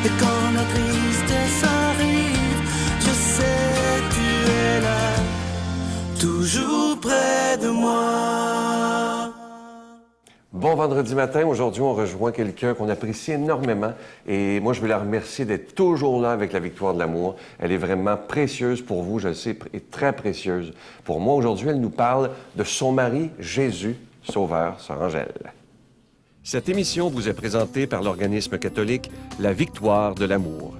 Et quand la tristesse arrive, je sais tu es là, toujours près de moi. Bon vendredi matin. Aujourd'hui, on rejoint quelqu'un qu'on apprécie énormément. Et moi, je veux la remercier d'être toujours là avec la victoire de l'amour. Elle est vraiment précieuse pour vous, je le sais, et très précieuse pour moi. Aujourd'hui, elle nous parle de son mari, Jésus, Sauveur, Sœur Angèle. Cette émission vous est présentée par l'organisme catholique La Victoire de l'amour.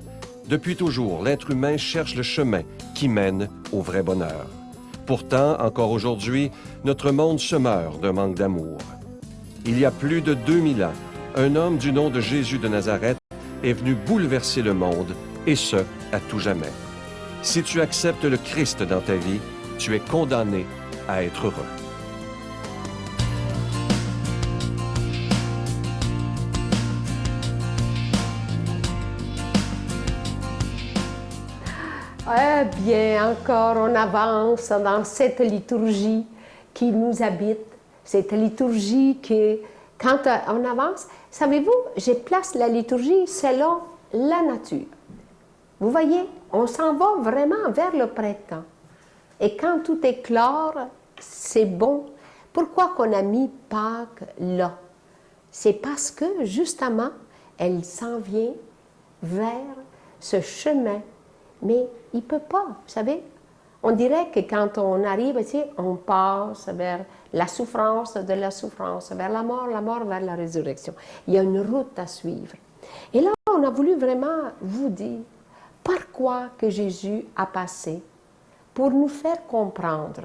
Depuis toujours, l'être humain cherche le chemin qui mène au vrai bonheur. Pourtant, encore aujourd'hui, notre monde se meurt d'un manque d'amour. Il y a plus de 2000 ans, un homme du nom de Jésus de Nazareth est venu bouleverser le monde, et ce, à tout jamais. Si tu acceptes le Christ dans ta vie, tu es condamné à être heureux. Eh bien, encore on avance dans cette liturgie qui nous habite, cette liturgie qui, quand on avance, savez-vous, je place la liturgie selon la nature. Vous voyez, on s'en va vraiment vers le printemps. Et quand tout éclore, c'est bon. Pourquoi qu'on a mis Pâques là? C'est parce que, justement, elle s'en vient vers ce chemin. Mais il ne peut pas, vous savez. On dirait que quand on arrive ici, on passe vers la souffrance de la souffrance, vers la mort vers la résurrection. Il y a une route à suivre. Et là, on a voulu vraiment vous dire par quoi que Jésus a passé pour nous faire comprendre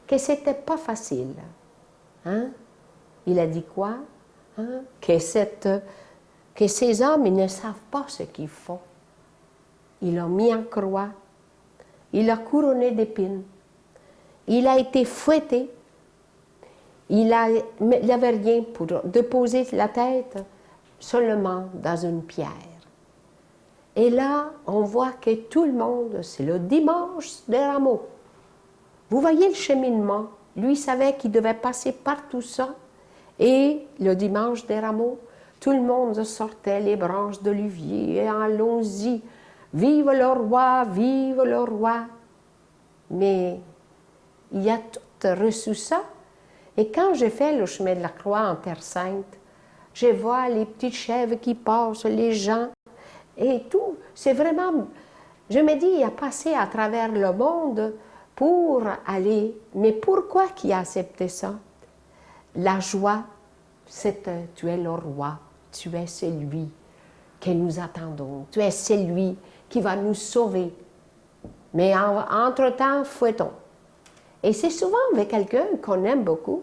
que ce n'était pas facile. Hein? Il a dit quoi? Hein? Que ces hommes, ils ne savent pas ce qu'ils font. Il l'a mis en croix, il l'a couronné d'épines, il a été fouetté, il n'avait rien pour déposer la tête seulement dans une pierre. Et là, on voit que tout le monde, c'est le dimanche des rameaux. Vous voyez le cheminement, lui savait qu'il devait passer par tout ça, et le dimanche des rameaux, tout le monde sortait les branches d'olivier, et allons-y. Vive le roi, vive le roi. Mais il a tout reçu ça. Et quand j'ai fait le chemin de la croix en Terre Sainte, je vois les petites chèvres qui passent, les gens et tout. C'est vraiment, je me dis, il a passé à travers le monde pour aller. Mais pourquoi qu'il a accepté ça? La joie, c'est tu es le roi, tu es celui que nous attendons, tu es celui qui va nous sauver. Mais entre-temps, fouettons. Et c'est souvent avec quelqu'un qu'on aime beaucoup,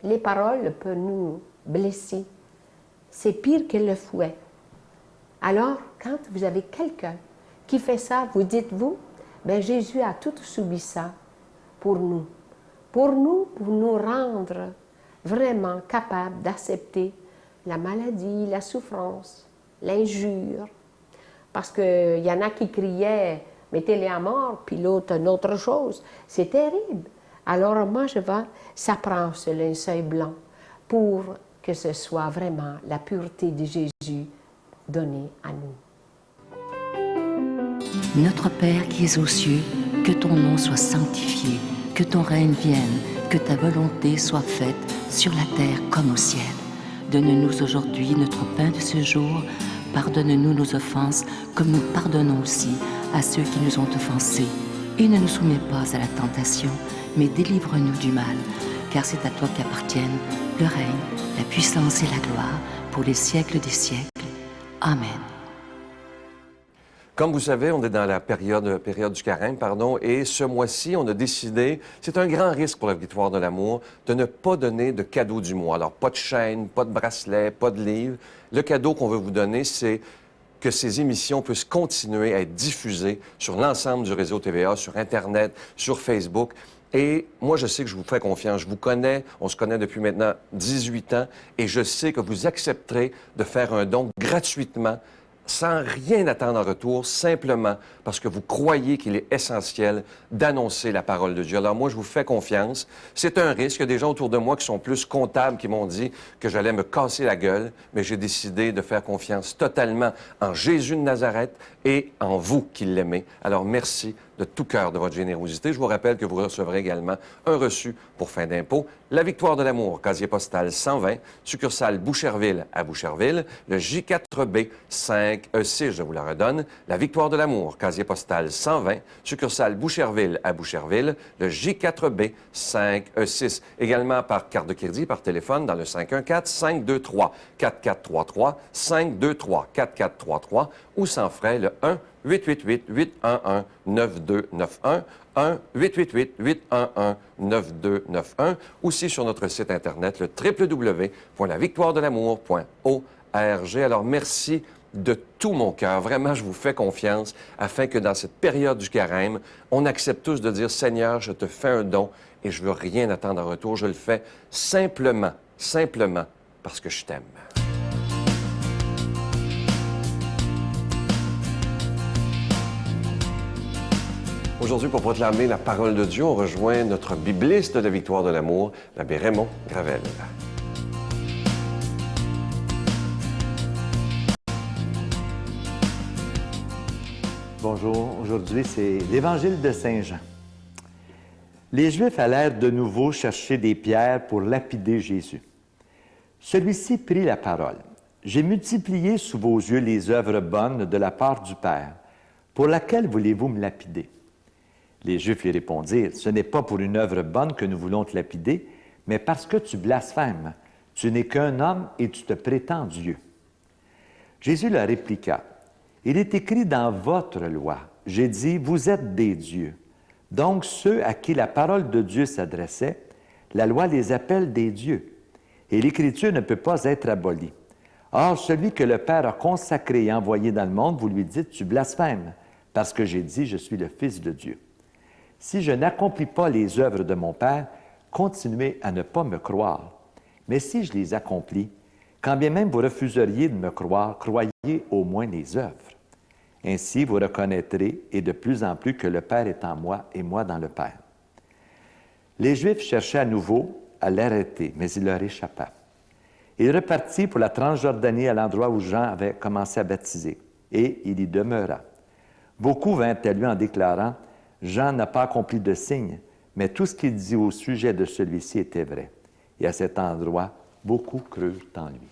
les paroles peuvent nous blesser. C'est pire que le fouet. Alors, quand vous avez quelqu'un qui fait ça, vous dites-vous, bien Jésus a tout subi ça pour nous. Pour nous rendre vraiment capables d'accepter la maladie, la souffrance, l'injure. Parce qu'il y en a qui criaient « mettez-les à mort », puis l'autre une autre chose. C'est terrible. Alors moi, ça prend ce linceul blanc pour que ce soit vraiment la pureté de Jésus donnée à nous. Notre Père qui es aux cieux, que ton nom soit sanctifié, que ton règne vienne, que ta volonté soit faite sur la terre comme au ciel. Donne-nous aujourd'hui notre pain de ce jour. Pardonne-nous nos offenses, comme nous pardonnons aussi à ceux qui nous ont offensés. Et ne nous soumets pas à la tentation, mais délivre-nous du mal. Car c'est à toi qu'appartiennent le règne, la puissance et la gloire, pour les siècles des siècles. Amen. Comme vous savez, on est dans la période du carême, et ce mois-ci, on a décidé, c'est un grand risque pour la victoire de l'amour, de ne pas donner de cadeau du mois. Alors, pas de chaîne, pas de bracelet, pas de livre. Le cadeau qu'on veut vous donner, c'est que ces émissions puissent continuer à être diffusées sur l'ensemble du réseau TVA, sur Internet, sur Facebook. Et moi, je sais que je vous fais confiance. Je vous connais, on se connaît depuis maintenant 18 ans, et je sais que vous accepterez de faire un don gratuitement sans rien attendre en retour, simplement parce que vous croyez qu'il est essentiel d'annoncer la parole de Dieu. Alors moi, je vous fais confiance. C'est un risque. Il y a des gens autour de moi qui sont plus comptables, qui m'ont dit que j'allais me casser la gueule, mais j'ai décidé de faire confiance totalement en Jésus de Nazareth et en vous qui l'aimez. Alors merci de tout cœur de votre générosité. Je vous rappelle que vous recevrez également un reçu pour fin d'impôt. La Victoire de l'amour, casier postal 120, succursale Boucherville à Boucherville, le J4B 5E6, je vous la redonne. La Victoire de l'amour, casier postal 120, succursale Boucherville à Boucherville, le J4B 5E6. Également par carte de crédit, par téléphone dans le 514-523-4433, 523-4433 ou sans frais le 1-888-811-9291, 1-888-811-9291, aussi sur notre site Internet, le www.lavictoiredelamour.org. Alors, merci de tout mon cœur. Vraiment, je vous fais confiance afin que dans cette période du carême, on accepte tous de dire « Seigneur, je te fais un don et je veux rien attendre en retour. Je le fais simplement parce que je t'aime. » Aujourd'hui, pour proclamer la parole de Dieu, on rejoint notre bibliste de la Victoire de l'amour, l'abbé Raymond Gravel. Bonjour, aujourd'hui c'est l'Évangile de Saint Jean. Les Juifs allèrent de nouveau chercher des pierres pour lapider Jésus. Celui-ci prit la parole. « J'ai multiplié sous vos yeux les œuvres bonnes de la part du Père. Pour laquelle voulez-vous me lapider? » Les Juifs lui répondirent, « Ce n'est pas pour une œuvre bonne que nous voulons te lapider, mais parce que tu blasphèmes. Tu n'es qu'un homme et tu te prétends Dieu. » Jésus leur répliqua, « Il est écrit dans votre loi, j'ai dit, vous êtes des dieux. » Donc ceux à qui la parole de Dieu s'adressait, la loi les appelle des dieux. Et l'Écriture ne peut pas être abolie. Or, celui que le Père a consacré et envoyé dans le monde, vous lui dites, tu blasphèmes, parce que j'ai dit, je suis le Fils de Dieu. Si je n'accomplis pas les œuvres de mon Père, continuez à ne pas me croire. Mais si je les accomplis, quand bien même vous refuseriez de me croire, croyez au moins les œuvres. Ainsi, vous reconnaîtrez, et de plus en plus, que le Père est en moi et moi dans le Père. Les Juifs cherchaient à nouveau à l'arrêter, mais il leur échappa. Il repartit pour la Transjordanie à l'endroit où Jean avait commencé à baptiser, et il y demeura. Beaucoup vinrent à lui en déclarant, « Jean n'a pas accompli de signe, mais tout ce qu'il dit au sujet de celui-ci était vrai. » Et à cet endroit, beaucoup crurent en lui.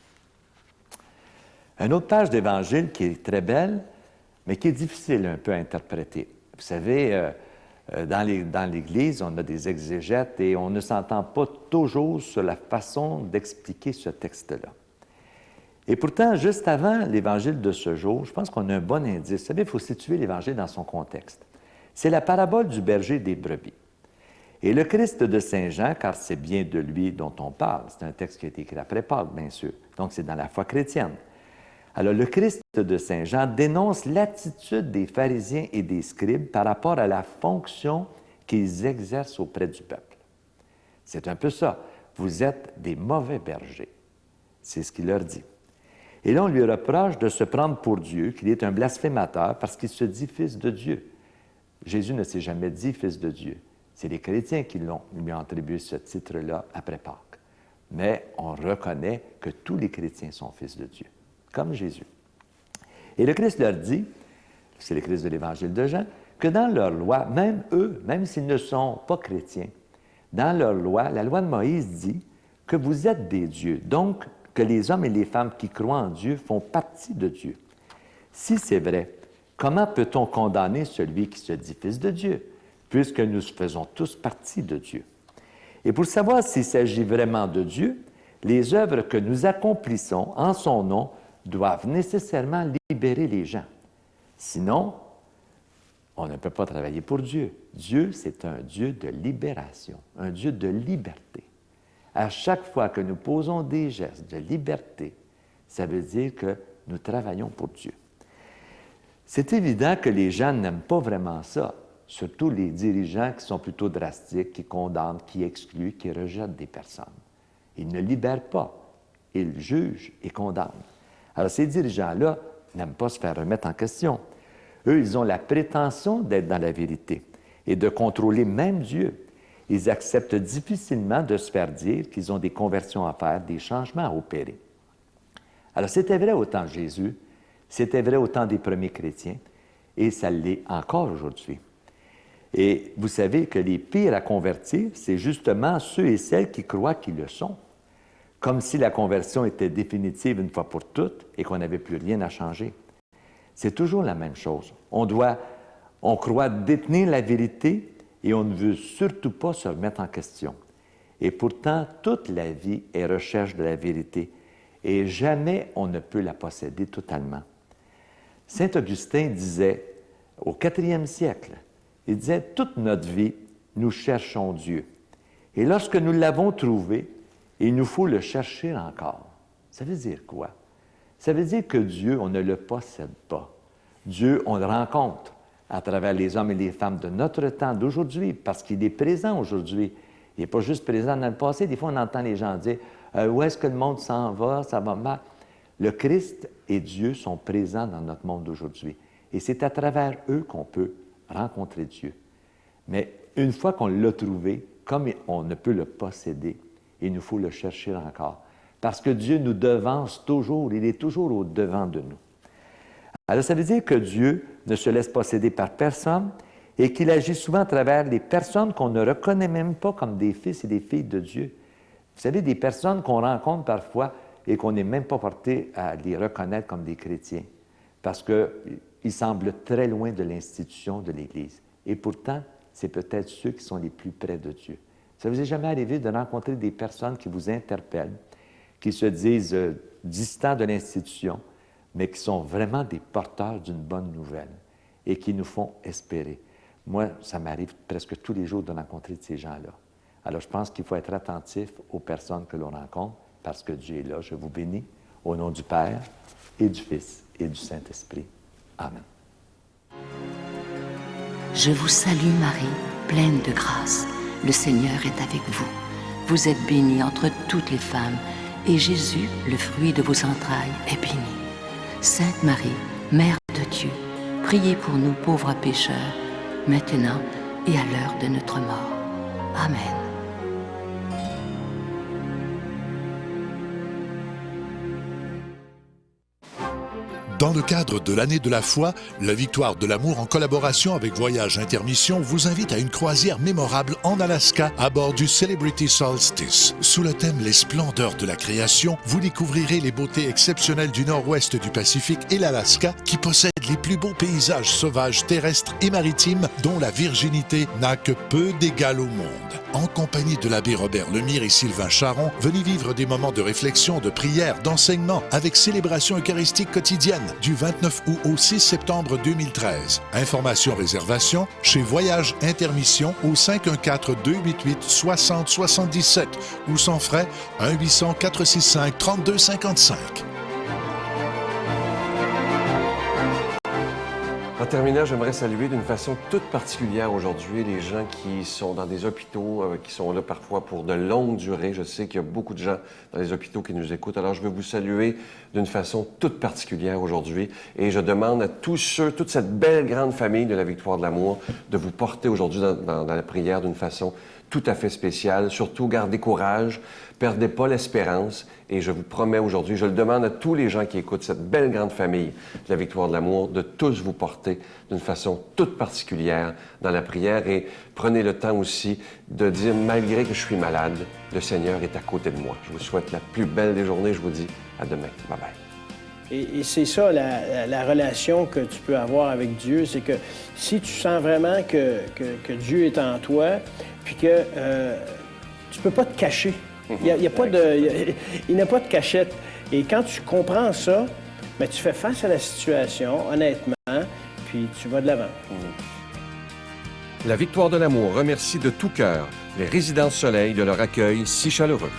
Une autre page d'Évangile qui est très belle, mais qui est difficile un peu à interpréter. Vous savez, dans l'Église, on a des exégètes et on ne s'entend pas toujours sur la façon d'expliquer ce texte-là. Et pourtant, juste avant l'Évangile de ce jour, je pense qu'on a un bon indice. Vous savez, il faut situer l'Évangile dans son contexte. C'est la parabole du berger des brebis. Et le Christ de Saint Jean, car c'est bien de lui dont on parle, c'est un texte qui a été écrit après Pâques, bien sûr, donc c'est dans la foi chrétienne. Alors, le Christ de Saint Jean dénonce l'attitude des pharisiens et des scribes par rapport à la fonction qu'ils exercent auprès du peuple. C'est un peu ça. Vous êtes des mauvais bergers. C'est ce qu'il leur dit. Et là, on lui reproche de se prendre pour Dieu, qu'il est un blasphémateur parce qu'il se dit fils de Dieu. Jésus ne s'est jamais dit fils de Dieu. C'est les chrétiens qui lui ont attribué ce titre-là après Pâques. Mais on reconnaît que tous les chrétiens sont fils de Dieu, comme Jésus. Et le Christ leur dit, c'est le Christ de l'Évangile de Jean, que dans leur loi, même eux, même s'ils ne sont pas chrétiens, dans leur loi, la loi de Moïse dit que vous êtes des dieux, donc que les hommes et les femmes qui croient en Dieu font partie de Dieu. Si c'est vrai, comment peut-on condamner celui qui se dit fils de Dieu, puisque nous faisons tous partie de Dieu? Et pour savoir s'il s'agit vraiment de Dieu, les œuvres que nous accomplissons en son nom doivent nécessairement libérer les gens. Sinon, on ne peut pas travailler pour Dieu. Dieu, c'est un Dieu de libération, un Dieu de liberté. À chaque fois que nous posons des gestes de liberté, ça veut dire que nous travaillons pour Dieu. C'est évident que les gens n'aiment pas vraiment ça, surtout les dirigeants qui sont plutôt drastiques, qui condamnent, qui excluent, qui rejettent des personnes. Ils ne libèrent pas, ils jugent et condamnent. Alors ces dirigeants-là n'aiment pas se faire remettre en question. Eux, ils ont la prétention d'être dans la vérité et de contrôler même Dieu. Ils acceptent difficilement de se faire dire qu'ils ont des conversions à faire, des changements à opérer. Alors, c'était vrai au temps de Jésus, c'était vrai au temps des premiers chrétiens, et ça l'est encore aujourd'hui. Et vous savez que les pires à convertir, c'est justement ceux et celles qui croient qu'ils le sont. Comme si la conversion était définitive une fois pour toutes et qu'on n'avait plus rien à changer. C'est toujours la même chose. On croit détenir la vérité et on ne veut surtout pas se remettre en question. Et pourtant, toute la vie est recherche de la vérité et jamais on ne peut la posséder totalement. Saint Augustin disait, au 4e siècle, il disait, toute notre vie, nous cherchons Dieu. Et lorsque nous l'avons trouvé, il nous faut le chercher encore. Ça veut dire quoi? Ça veut dire que Dieu, on ne le possède pas. Dieu, on le rencontre à travers les hommes et les femmes de notre temps, d'aujourd'hui, parce qu'il est présent aujourd'hui. Il n'est pas juste présent dans le passé. Des fois, on entend les gens dire « Où est-ce que le monde s'en va? Ça va mal. » Le Christ et Dieu sont présents dans notre monde d'aujourd'hui. Et c'est à travers eux qu'on peut rencontrer Dieu. Mais une fois qu'on l'a trouvé, comme on ne peut le posséder, il nous faut le chercher encore. Parce que Dieu nous devance toujours, il est toujours au-devant de nous. Alors, ça veut dire que Dieu ne se laisse posséder par personne et qu'il agit souvent à travers les personnes qu'on ne reconnaît même pas comme des fils et des filles de Dieu. Vous savez, des personnes qu'on rencontre parfois et qu'on n'est même pas porté à les reconnaître comme des chrétiens, parce qu'ils semblent très loin de l'institution de l'Église. Et pourtant, c'est peut-être ceux qui sont les plus près de Dieu. Ça vous est jamais arrivé de rencontrer des personnes qui vous interpellent, qui se disent distants de l'institution, mais qui sont vraiment des porteurs d'une bonne nouvelle et qui nous font espérer. Moi, ça m'arrive presque tous les jours de rencontrer de ces gens-là. Alors, je pense qu'il faut être attentif aux personnes que l'on rencontre parce que Dieu est là. Je vous bénis au nom du Père et du Fils et du Saint-Esprit. Amen. Je vous salue Marie, pleine de grâce. Le Seigneur est avec vous. Vous êtes bénie entre toutes les femmes, et Jésus, le fruit de vos entrailles, est béni. Sainte Marie, Mère de Dieu, priez pour nous pauvres pécheurs, maintenant et à l'heure de notre mort. Amen. Dans le cadre de l'année de la foi, la Victoire de l'amour, en collaboration avec Voyage Intermission, vous invite à une croisière mémorable en Alaska à bord du Celebrity Solstice. Sous le thème « Les splendeurs de la création », vous découvrirez les beautés exceptionnelles du nord-ouest du Pacifique et l'Alaska, qui possède les plus beaux paysages sauvages, terrestres et maritimes, dont la virginité n'a que peu d'égal au monde. En compagnie de l'abbé Robert Lemire et Sylvain Charon, venez vivre des moments de réflexion, de prière, d'enseignement, avec célébration eucharistique quotidienne du 29 août au 6 septembre 2013. Informations, réservations chez Voyage Intermission au 514-288-6077 ou sans frais 1-800-465-3255. En terminant, j'aimerais saluer d'une façon toute particulière aujourd'hui les gens qui sont dans des hôpitaux, qui sont là parfois pour de longues durées. Je sais qu'il y a beaucoup de gens dans les hôpitaux qui nous écoutent. Alors, je veux vous saluer d'une façon toute particulière aujourd'hui. Et je demande à tous ceux, toute cette belle grande famille de la Victoire de l'amour, de vous porter aujourd'hui dans la prière d'une façon tout à fait spéciale. Surtout, gardez courage, perdez pas l'espérance. Et je vous promets aujourd'hui, je le demande à tous les gens qui écoutent cette belle grande famille de la Victoire de l'amour, de tous vous porter d'une façon toute particulière dans la prière. Et prenez le temps aussi de dire, malgré que je suis malade, le Seigneur est à côté de moi. Je vous souhaite la plus belle des journées. Je vous dis à demain. Bye-bye. Et c'est ça, la relation que tu peux avoir avec Dieu, c'est que si tu sens vraiment que Dieu est en toi, puis que tu ne peux pas te cacher. Il n'a pas de cachette. Et quand tu comprends ça, bien, tu fais face à la situation, honnêtement, puis tu vas de l'avant. La Victoire de l'amour remercie de tout cœur les Résidences Soleil de leur accueil si chaleureux.